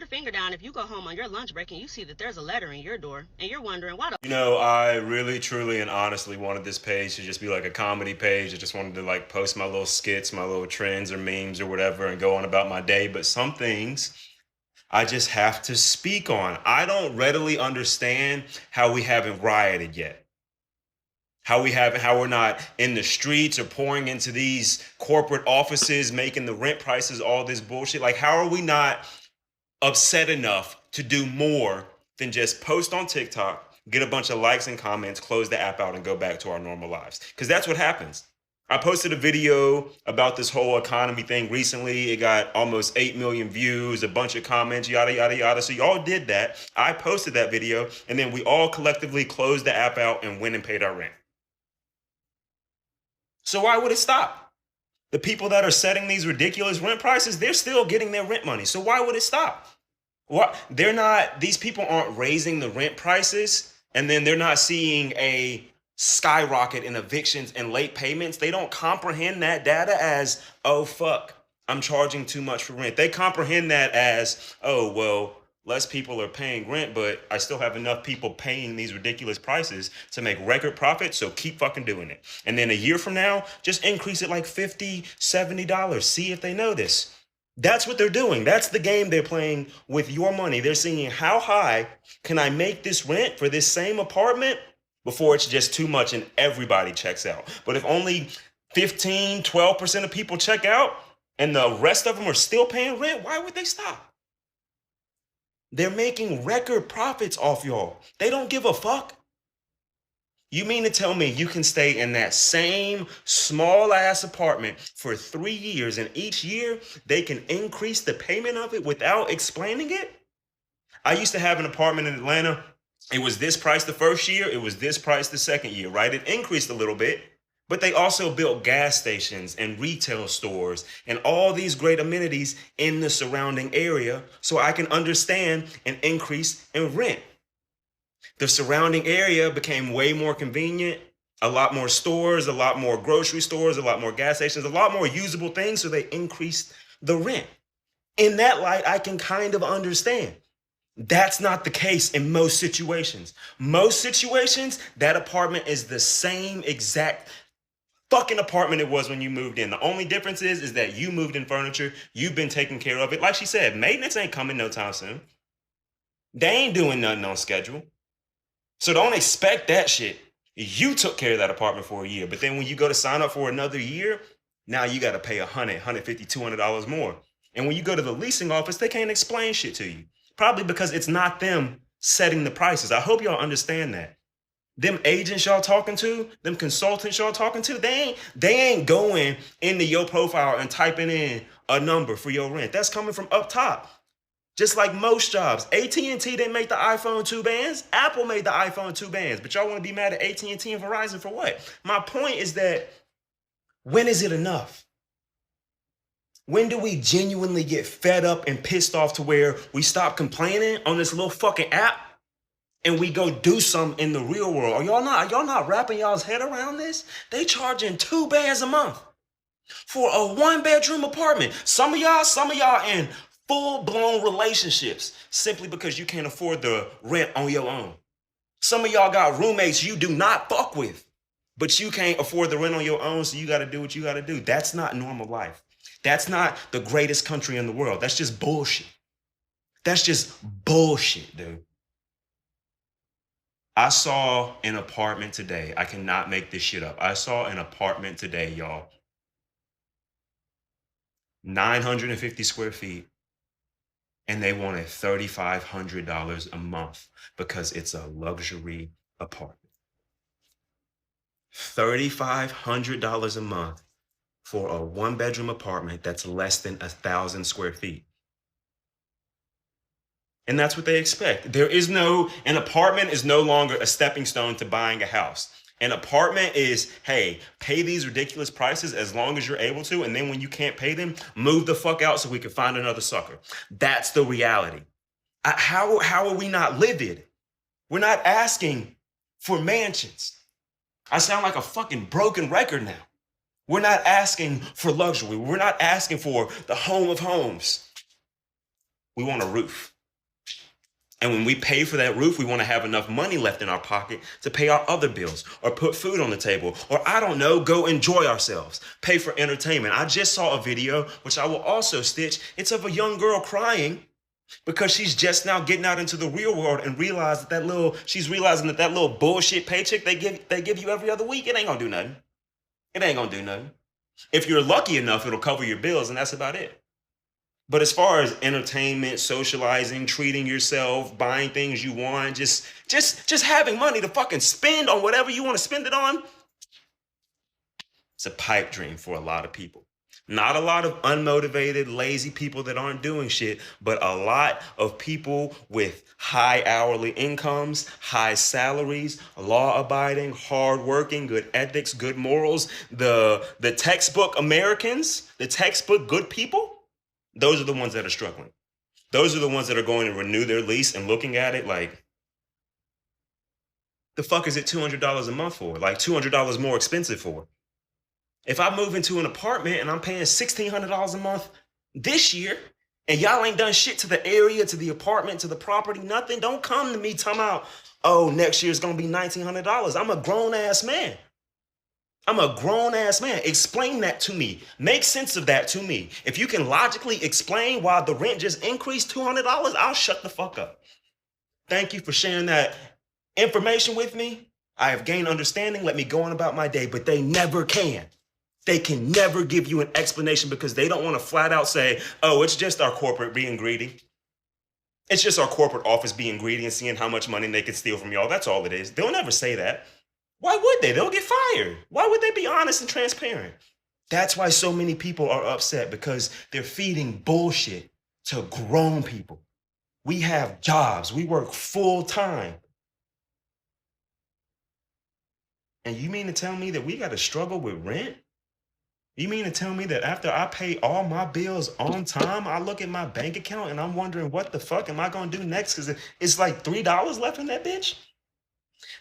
your finger down if you go home on your lunch break and you see that there's a letter in your door and you're wondering why the. I really, truly, and honestly wanted this page to just be like a comedy page. I just wanted to like post my little skits, my little trends or memes or whatever and go on about my day. But some things I just have to speak on. I don't readily understand how we haven't rioted yet. How we're not in the streets or pouring into these corporate offices, making the rent prices all this bullshit. Like, how are we not upset enough to do more than just post on TikTok, get a bunch of likes and comments, close the app out, and go back to our normal lives? Because that's what happens. I posted a video about this whole economy thing recently. It got almost 8 million views, a bunch of comments, yada, yada, yada. So y'all did that. I posted that video, and then we all collectively closed the app out and went and paid our rent. So why would it stop? The people that are setting these ridiculous rent prices, they're still getting their rent money. So why would it stop? These people aren't raising the rent prices, and then they're not seeing a skyrocket in evictions and late payments. They don't comprehend that data as, oh, fuck, I'm charging too much for rent. They comprehend that as, oh, well, less people are paying rent, but I still have enough people paying these ridiculous prices to make record profits, so keep fucking doing it. And then a year from now, just increase it like $50, $70. See if they know this. That's what they're doing. That's the game they're playing with your money. They're seeing how high can I make this rent for this same apartment before it's just too much and everybody checks out. But if only 15, 12% of people check out and the rest of them are still paying rent, why would they stop? They're making record profits off y'all. They don't give a fuck. You mean to tell me you can stay in that same small ass apartment for 3 years and each year they can increase the payment of it without explaining it? I used to have an apartment in Atlanta. It was this price the first year. It was this price the second year, right? It increased a little bit, but they also built gas stations and retail stores and all these great amenities in the surrounding area so I can understand an increase in rent. The surrounding area became way more convenient, a lot more stores, a lot more grocery stores, a lot more gas stations, a lot more usable things, so they increased the rent. In that light, I can kind of understand. That's not the case in most situations. Most situations, that apartment is the same exact fucking apartment it was when you moved in. The only difference is that you moved in furniture, you've been taking care of it. Like she said, maintenance ain't coming no time soon. They ain't doing nothing on schedule. So don't expect that shit. You took care of that apartment for a year, but then when you go to sign up for another year, now you got to pay $100, $150, $200 more. And when you go to the leasing office, they can't explain shit to you. Probably because it's not them setting the prices. I hope y'all understand that. Them agents y'all talking to, them consultants y'all talking to, they ain't going into your profile and typing in a number for your rent. That's coming from up top. Just like most jobs. AT&T didn't make the iPhone 2 bands. Apple made the iPhone 2 bands. But y'all want to be mad at AT&T and Verizon for what? My point is that when is it enough? When do we genuinely get fed up and pissed off to where we stop complaining on this little fucking app and we go do something in the real world? Are y'all not wrapping y'all's head around this? They charging $2 a month for a 1-bedroom apartment. Some of y'all in full-blown relationships simply because you can't afford the rent on your own. Some of y'all got roommates you do not fuck with, but you can't afford the rent on your own, so you got to do what you got to do. That's not normal life. That's not the greatest country in the world. That's just bullshit. That's just bullshit, dude. I saw an apartment today. I cannot make this shit up. I saw an apartment today, y'all. 950 square feet. And they wanted $3,500 a month because it's a luxury apartment. $3,500 a month for a 1-bedroom apartment that's less than 1,000 square feet. And that's what they expect. An apartment is no longer a stepping stone to buying a house. An apartment is, hey, pay these ridiculous prices as long as you're able to, and then when you can't pay them, move the fuck out so we can find another sucker. That's the reality. How are we not livid? We're not asking for mansions. I sound like a fucking broken record now. We're not asking for luxury. We're not asking for the home of homes. We want a roof. And when we pay for that roof, we want to have enough money left in our pocket to pay our other bills or put food on the table or, I don't know, go enjoy ourselves, pay for entertainment. I just saw a video, which I will also stitch. It's of a young girl crying because she's just now getting out into the real world and she's realizing that little bullshit paycheck they give you every other week, it ain't gonna do nothing. It ain't gonna do nothing. If you're lucky enough, it'll cover your bills, and that's about it. But as far as entertainment, socializing, treating yourself, buying things you want, just having money to fucking spend on whatever you want to spend it on, it's a pipe dream for a lot of people. Not a lot of unmotivated, lazy people that aren't doing shit, but a lot of people with high hourly incomes, high salaries, law-abiding, hardworking, good ethics, good morals. The textbook Americans, the textbook good people, those are the ones that are struggling. Those are the ones that are going to renew their lease and looking at it like, the fuck is it $200 a month for? Like $200 more expensive for? If I move into an apartment and I'm paying $1,600 a month this year, and y'all ain't done shit to the area, to the apartment, to the property, nothing, don't come to me talking about, oh, next year's gonna be $1,900. I'm a grown-ass man. I'm a grown-ass man. Explain that to me. Make sense of that to me. If you can logically explain why the rent just increased $200, I'll shut the fuck up. Thank you for sharing that information with me. I have gained understanding. Let me go on about my day, but they never can. They can never give you an explanation because they don't want to flat out say, oh, it's just our corporate being greedy. It's just our corporate office being greedy and seeing how much money they can steal from y'all. That's all it is. They'll never say that. Why would they? They'll get fired. Why would they be honest and transparent? That's why so many people are upset, because they're feeding bullshit to grown people. We have jobs. We work full time. And you mean to tell me that we got to struggle with rent? You mean to tell me that after I pay all my bills on time, I look at my bank account and I'm wondering what the fuck am I going to do next? Because it's like $3 left in that bitch?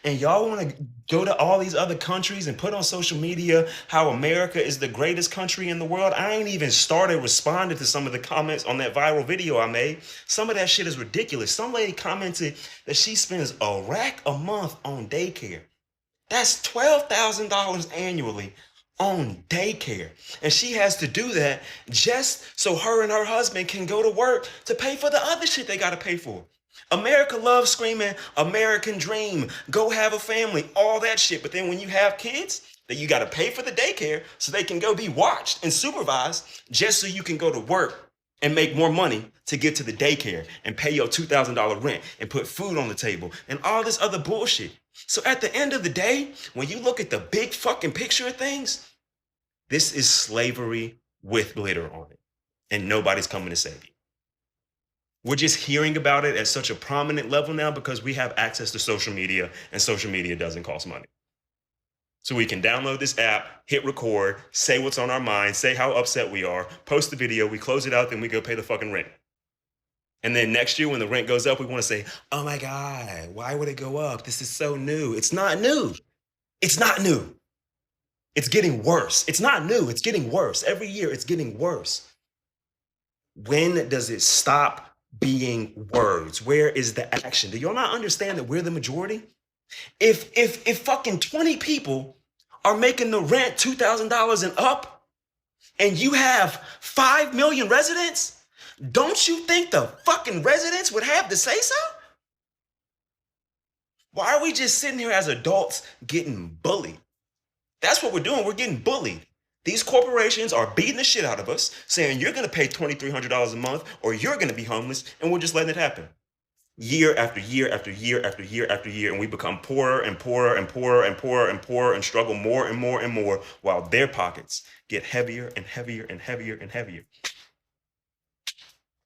And y'all want to go to all these other countries and put on social media how America is the greatest country in the world. I ain't even started responding to some of the comments on that viral video I made. Some of that shit is ridiculous. Some lady commented that she spends a rack a month on daycare. That's $12,000 annually on daycare. And she has to do that just so her and her husband can go to work to pay for the other shit they got to pay for. America loves screaming, American dream, go have a family, all that shit. But then when you have kids, then you got to pay for the daycare so they can go be watched and supervised just so you can go to work and make more money to get to the daycare and pay your $2,000 rent and put food on the table and all this other bullshit. So at the end of the day, when you look at the big fucking picture of things, this is slavery with glitter on it. And nobody's coming to save you. We're just hearing about it at such a prominent level now because we have access to social media, and social media doesn't cost money. So we can download this app, hit record, say what's on our mind, say how upset we are, post the video, we close it out, then we go pay the fucking rent. And then next year when the rent goes up, we want to say, oh my God, why would it go up? This is so new. It's not new. It's not new. It's getting worse. It's not new. It's getting worse. Every year it's getting worse. When does it stop being words? Where is the action? Do y'all not understand that we're the majority? If fucking 20 people are making the rent $2,000 and up, and you have 5 million residents, don't you think the fucking residents would have to say so? Why are we just sitting here as adults getting bullied? That's what we're doing. We're getting bullied. These corporations are beating the shit out of us, saying you're going to pay $2,300 a month or you're going to be homeless, and we're just letting it happen. Year after year after year after year after year, and we become poorer and poorer and poorer and poorer and poorer and struggle more and more and more while their pockets get heavier and heavier and heavier and heavier.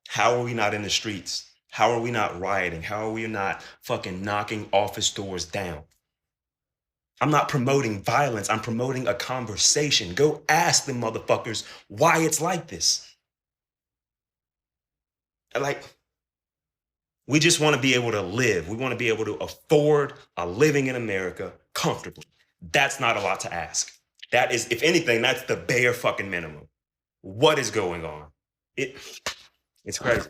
How are we not in the streets? How are we not rioting? How are we not fucking knocking office doors down? I'm not promoting violence. I'm promoting a conversation. Go ask them motherfuckers why it's like this. Like, we just want to be able to live. We want to be able to afford a living in America comfortably. That's not a lot to ask. That is, if anything, that's the bare fucking minimum. What is going on? It's crazy.